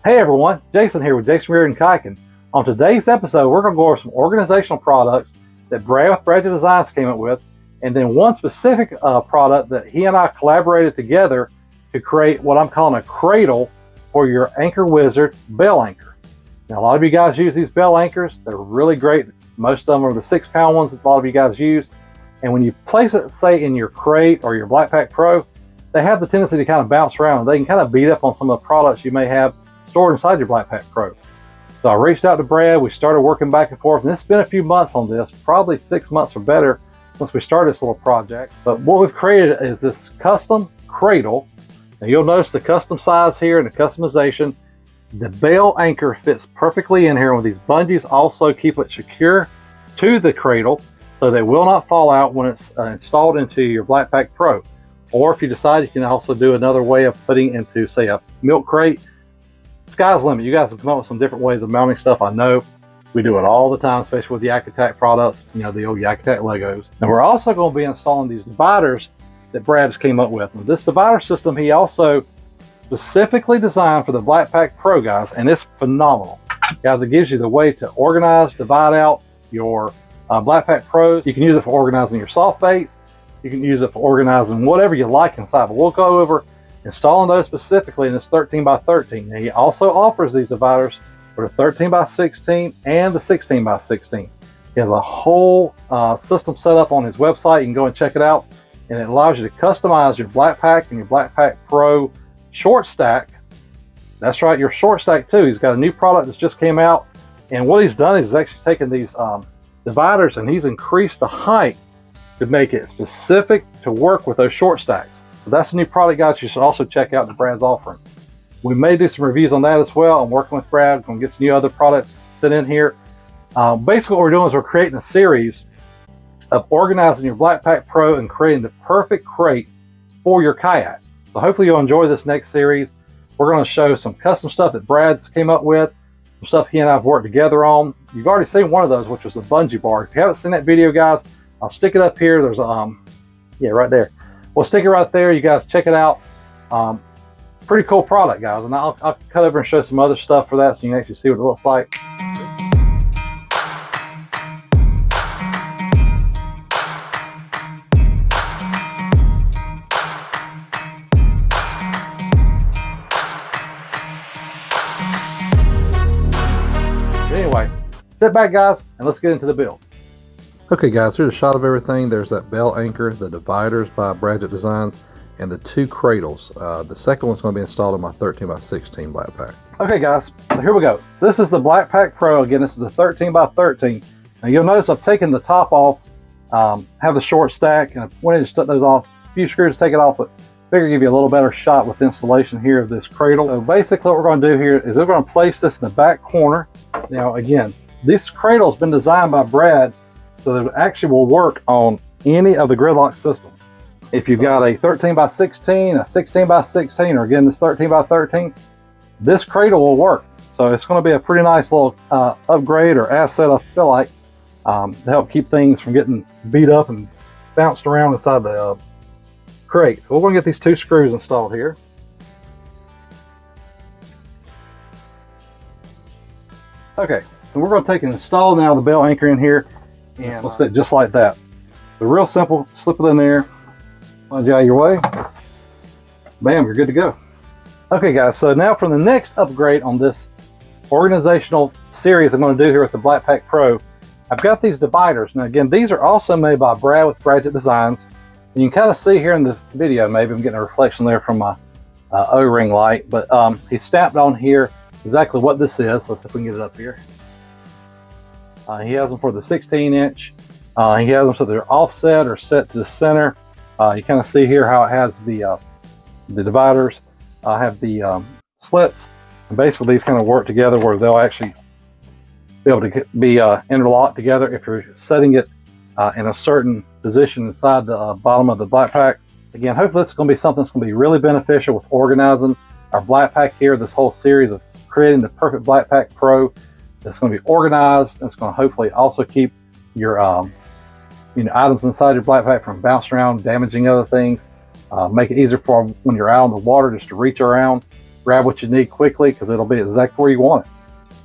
Hey everyone, Jason here with KastKing. On today's episode, we're going to go over some organizational products that Brad with Bradget Designs came up with, and then one specific product that he and I collaborated together to create what I'm calling a cradle for your Anchor Wizard bell anchor. Now, a lot of you guys use these bell anchors. They're really great. Most of them are the 6-pound ones that a lot of you guys use. And when you place it, say, in your crate or your BlackPak Pro, they have the tendency to kind of bounce around. They can kind of beat up on some of the products you may have stored inside your BlackPak Pro. So I reached out to Brad. We started working back and forth, and it's been a few months on this, probably 6 months or better since we started this little project. But what we've created is this custom cradle. Now you'll notice the custom size here and the customization. The bell anchor fits perfectly in here with these bungees. Also keep it secure to the cradle so that it will not fall out when it's installed into your BlackPak Pro. Or if you decide, you can also do another way of putting into, say, a milk crate. Sky's the limit. You guys can come up with some different ways of mounting stuff. I know we do it all the time, especially with YakAttack products, you know, the old YakAttack Legos. And we're also going to be installing these dividers that Brad's came up with. This divider system he also specifically designed for the BlackPak Pro, guys, and it's phenomenal. Guys, it gives you the way to organize, divide out your BlackPak Pros. You can use it for organizing your soft baits. You can use it for organizing whatever you like inside, but we'll go over installing those specifically in this 13x13. Now, he also offers these dividers for the 13x16 and the 16x16. He has a whole system set up on his website. You can go and check it out, and it allows you to customize your BlackPak and your BlackPak Pro ShortStak. That's right, your ShortStak too. He's got a new product that's just came out, and what he's done is he's actually taken these dividers and he's increased the height to make it specific to work with those ShortStaks. So that's a new product, guys, you should also check out that Brad's offering. We may do some reviews on that as well. I'm working with Brad. I'm going to get some new other products sent in here. Basically what we're doing is we're creating a series of organizing your BlackPak Pro and creating the perfect crate for your kayak. So hopefully you'll enjoy this next series. We're going to show some custom stuff that Brad's came up with, some stuff he and I have worked together on. You've already seen one of those, which was the bungee bar. If you haven't seen that video, guys, I'll stick it up here. There's yeah, right there. We'll stick it right there. You guys check it out. Pretty cool product, guys. And I'll cut over and show some other stuff for that so you can actually see what it looks like. Anyway, sit back, guys, and let's get into the build. Okay, guys, here's a shot of everything. There's that bell anchor, the dividers by Bradget Designs, and the 2 cradles. The second one's going to be installed in my 13x16 BlackPak. Okay, guys, so here we go. This is the BlackPak Pro. Again, this is the 13x13. Now, you'll notice I've taken the top off, have the ShortStak, and I went in and stuck those off. A few screws to take it off, but figure give you a little better shot with installation here of this cradle. So basically what we're going to do here is we're going to place this in the back corner. Now, again, this cradle has been designed by Brad so that it actually will work on any of the GridLoc systems. If you've got a 13x16, a 16x16, or again this 13x13, this cradle will work. So it's going to be a pretty nice little upgrade or asset, I feel like, to help keep things from getting beat up and bounced around inside the crate. So we're going to get these 2 screws installed here. Okay, so we're going to take and install now the bell anchor in here, and we'll sit just like that. So real simple, slip it in there, plunge out of your way, bam, you're good to go. Okay, guys, so now for the next upgrade on this organizational series I'm going to do here with the BlackPak Pro, I've got these dividers. Now again, these are also made by Brad with Bradget Designs, and you can kind of see here in the video, maybe I'm getting a reflection there from my O-ring light, but he stamped on here exactly what this is. Let's see if we can get it up here. He has them for the 16-inch. He has them so they're offset or set to the center. You kind of see here how it has the dividers. Have the slits. And basically these kind of work together where they'll actually be able to be interlocked together if you're setting it in a certain position inside the bottom of the BlackPak. Again, hopefully this is going to be something that's going to be really beneficial with organizing our BlackPak here, this whole series of creating the perfect BlackPak Pro that's going to be organized. It's going to hopefully also keep your items inside your BlackPak from bouncing around, damaging other things. Make it easier for when you're out in the water just to reach around. grab what you need quickly because it'll be exactly where you want it.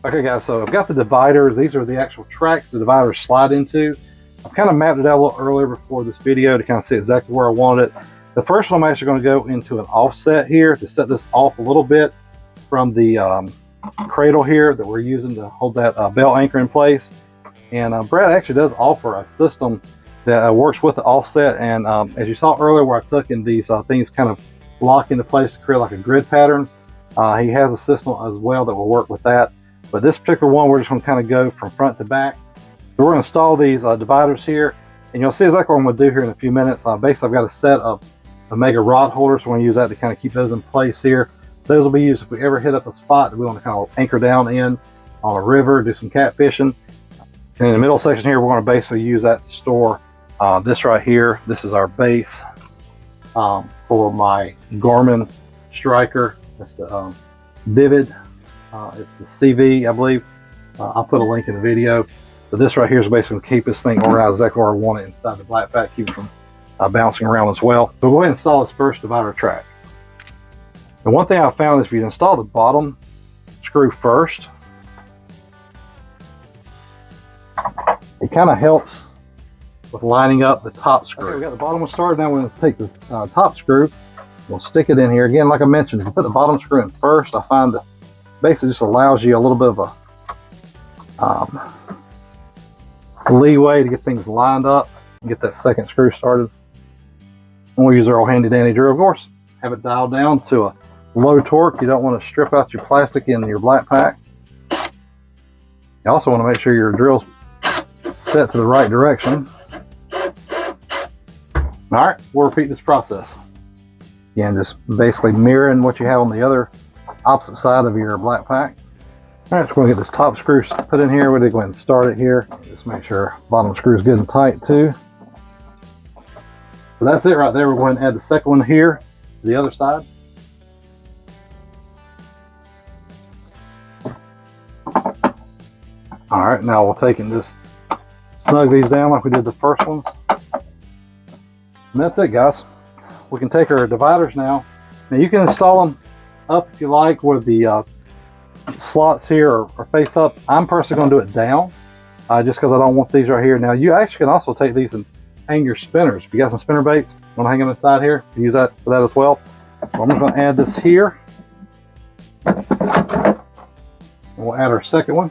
Okay guys, so I've got the dividers. These are the actual tracks the dividers slide into. I've kind of mapped it out a little earlier before this video to kind of see exactly where I wanted it. The first one I'm actually going to go into an offset here to set this off a little bit from the cradle here that we're using to hold that belt anchor in place. And Brad actually does offer a system that works with the offset, and as you saw earlier where I took in these things kind of lock into place to create like a grid pattern, he has a system as well that will work with that. But this particular one, we're just going to kind of go from front to back. So we're going to install these dividers here, and you'll see exactly what I'm going to do here in a few minutes. Basically, I've got a set of Omega rod holders, so we're going to use that to kind of keep those in place here. Those will be used if we ever hit up a spot that we want to kind of anchor down in on a river, do some catfishing. And in the middle section here, we're going to basically use that to store this right here. This is our base for my Garmin striker. That's the Vivid. It's the CV, I believe. I'll put a link in the video. So this right here is basically going to keep this thing organized exactly where I want it inside the BlackPak, keep it from bouncing around as well. So we'll go ahead and install this first divider track. And one thing I found is if you install the bottom screw first, it kind of helps with lining up the top screw. Okay, we got the bottom one started. Now we're going to take the top screw. We'll stick it in here. Again, like I mentioned, if you put the bottom screw in first, I find that basically just allows you a little bit of a leeway to get things lined up and get that second screw started. And we'll use our old handy dandy drill, of course. Have it dialed down to a low torque. You don't want to strip out your plastic in your BlackPak. You also want to make sure your drill's set to the right direction. All right, we'll repeat this process. Again, just basically mirroring what you have on the other opposite side of your BlackPak. All right, so we're going to get this top screw put in here. We're going to go ahead and start it here. Just make sure bottom screw is good and tight too. So that's it right there. We're going to add the second one here to the other side. All right, now we'll take and just snug these down like we did the first ones. And that's it, guys. We can take our dividers now. Now you can install them up if you like, where the slots here are face up. I'm personally going to do it down, just because I don't want these right here. Now you actually can also take these and hang your spinners. If you got some spinner baits, want to hang them inside here, use that for that as well. So I'm just going to add this here. And we'll add our second one.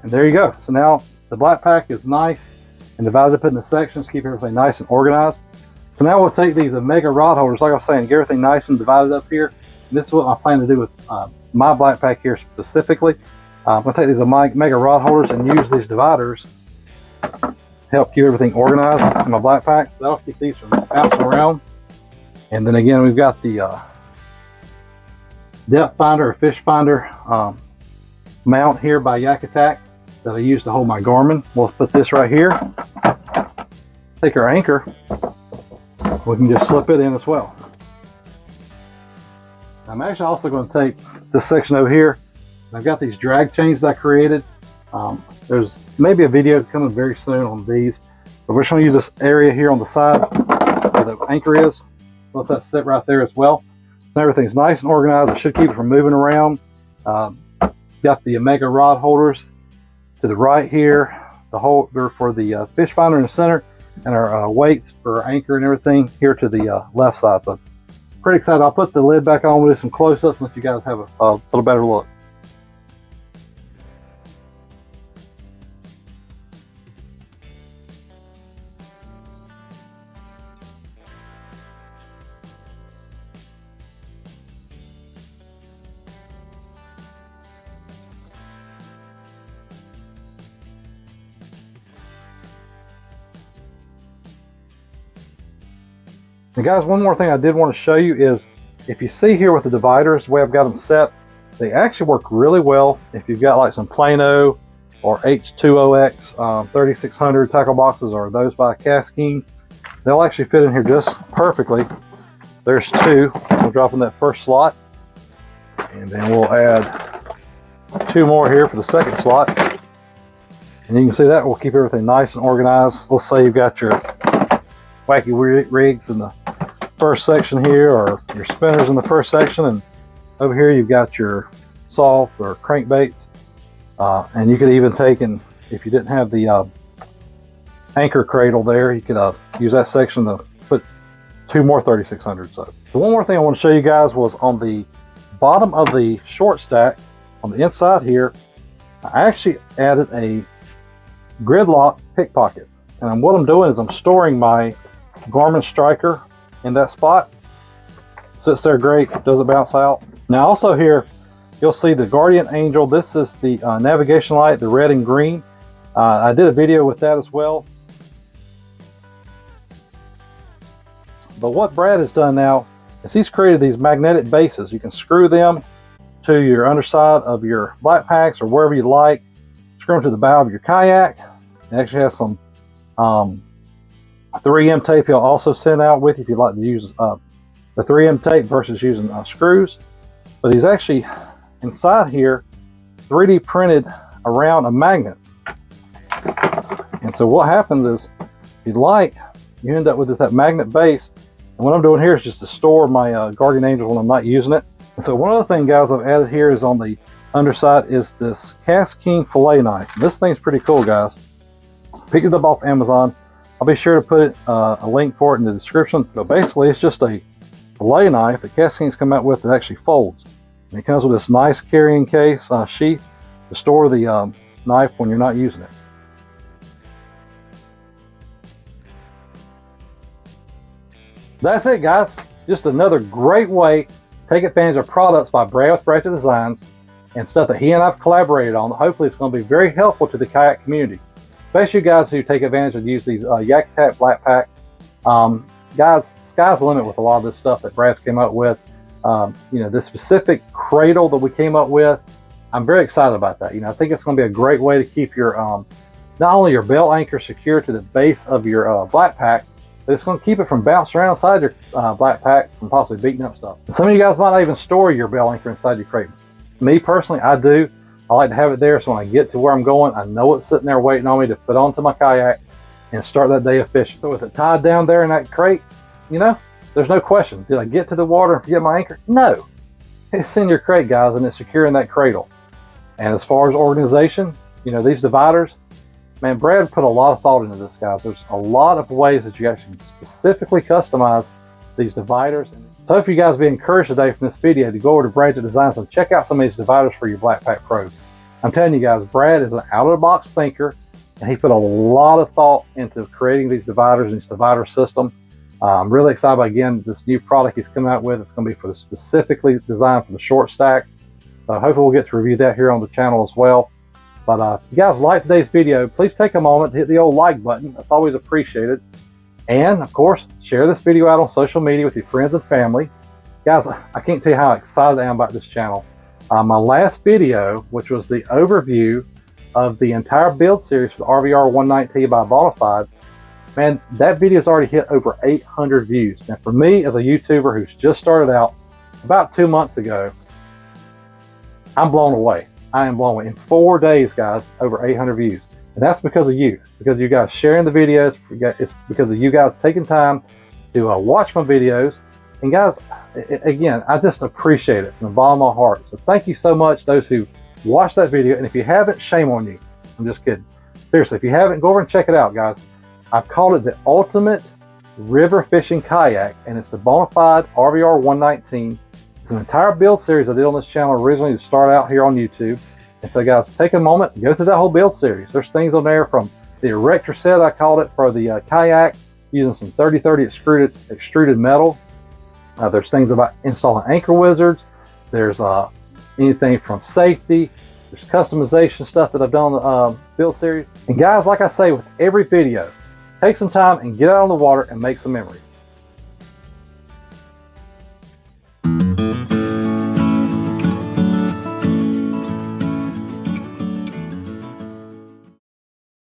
And there you go. So now the BlackPak is nice and divided up into sections, keep everything nice and organized. So now we'll take these Omega rod holders, like I was saying, get everything nice and divided up here. And this is what I plan to do with my BlackPak here specifically. I'm going to take these Omega rod holders and use these dividers to help keep everything organized in my BlackPak. So that'll keep these from bouncing around. And then again, we've got the depth finder or fish finder mount here by YakAttack that I use to hold my Garmin. We'll put this right here. Take our anchor. We can just slip it in as well. I'm actually also going to take this section over here. I've got these drag chains that I created. There's maybe a video coming very soon on these, but we're just going to use this area here on the side where the anchor is. Let that sit right there as well. So everything's nice and organized. It should keep it from moving around. Got the Omega rod holders to the right here, the holder for the fish finder in the center, and our weights for our anchor and everything here to the left side. So pretty excited. I'll put the lid back on. We'll do some close-ups and let you guys have a little better look. And guys, one more thing I did want to show you is, if you see here with the dividers, the way I've got them set, they actually work really well if you've got like some Plano or H2OX 3600 tackle boxes, or those by KastKing. They'll actually fit in here just perfectly. There's two. We'll drop in that first slot, and then we'll add two more here for the second slot. And you can see that will keep everything nice and organized. Let's say you've got your wacky rigs in the first section here, or your spinners in the first section, and over here you've got your soft or crankbaits, and you could even take, and if you didn't have the anchor cradle there, you could use that section to put 2 more 3600s up. The one more thing I want to show you guys was on the bottom of the ShortStak, on the inside here, I actually added a GridLoc PicPocket. And what I'm doing is I'm storing my Garmin Striker in that spot. Sits there great, doesn't bounce out. Now also here, you'll see the Guardian Angel. This is the navigation light, the red and green. I did a video with that as well. But what Brad has done now is he's created these magnetic bases. You can screw them to your underside of your BlackPaks or wherever you like. Screw them to the bow of your kayak. It actually has some 3M tape he'll also send out with you if you'd like to use the 3M tape versus using screws. But he's actually inside here 3D printed around a magnet. And so what happens is, if you like, you end up with that magnet base. And what I'm doing here is just to store my Guardian Angel when I'm not using it. And so one other thing, guys, I've added here is on the underside is this KastKing Fillet knife. And this thing's pretty cool, guys. Picked it up off Amazon. I'll be sure to put a link for it in the description. But basically, it's just a fillet knife that KastKing's come out with that actually folds. And it comes with this nice carrying case sheath to store the knife when you're not using it. That's it, guys. Just another great way to take advantage of products by Brad with Bradget Designs and stuff that he and I've collaborated on. Hopefully it's going to be very helpful to the kayak community, especially you guys who take advantage of use these YakAttack BlackPaks. Guys, sky's the limit with a lot of this stuff that Brad's came up with. You know, this specific cradle that we came up with, I'm very excited about that. You know, I think it's going to be a great way to keep your not only your belt anchor secure to the base of your BlackPak, but it's going to keep it from bouncing around inside your BlackPak from possibly beating up stuff. Some of you guys might not even store your belt anchor inside your crate. Me personally, I do. I like to have it there so when I get to where I'm going, I know it's sitting there waiting on me to put onto my kayak and start that day of fishing. So with it tied down there in that crate, you know, there's no question. Did I get to the water and forget my anchor? No. It's in your crate, guys, and it's secure in that cradle. And as far as organization, you know, these dividers, man, Brad put a lot of thought into this, guys. There's a lot of ways that you actually specifically customize these dividers. So if you guys be encouraged today from this video to go over to Bradget Designs and check out some of these dividers for your BlackPak Pros. I'm telling you guys, Brad is an out-of-the-box thinker, and he put a lot of thought into creating these dividers and this divider system. I'm really excited about, again, this new product he's coming out with. It's going to be for the specifically designed for the ShortStak. So hopefully we'll get to review that here on the channel as well. But if you guys like today's video, please take a moment to hit the old like button. That's always appreciated. And of course, share this video out on social media with your friends and family. Guys, I can't tell you how excited I am about this channel. My last video, which was the overview of the entire build series for the RVR 119 by Bonafide, man, that video's already hit over 800 views. And for me, as a YouTuber who's just started out about 2 months ago, I'm blown away. I am blown away. In 4 days, guys, over 800 views. And that's because of you. Because of you guys sharing the videos. It's because of you guys taking time to watch my videos. And guys, again, I just appreciate it from the bottom of my heart. So thank you so much, those who watched that video. And if you haven't, shame on you. I'm just kidding. Seriously, if you haven't, go over and check it out, guys. I've called it the ultimate river fishing kayak, and it's the Bonafide RVR 119. It's an entire build series I did on this channel originally to start out here on YouTube. And so, guys, take a moment and go through that whole build series. There's things on there from the erector set, I called it, for the kayak, using some 30-30 extruded metal. There's things about installing anchor wizards. There's anything from safety. There's customization stuff that I've done on the build series. And guys, like I say with every video, take some time and get out on the water and make some memories.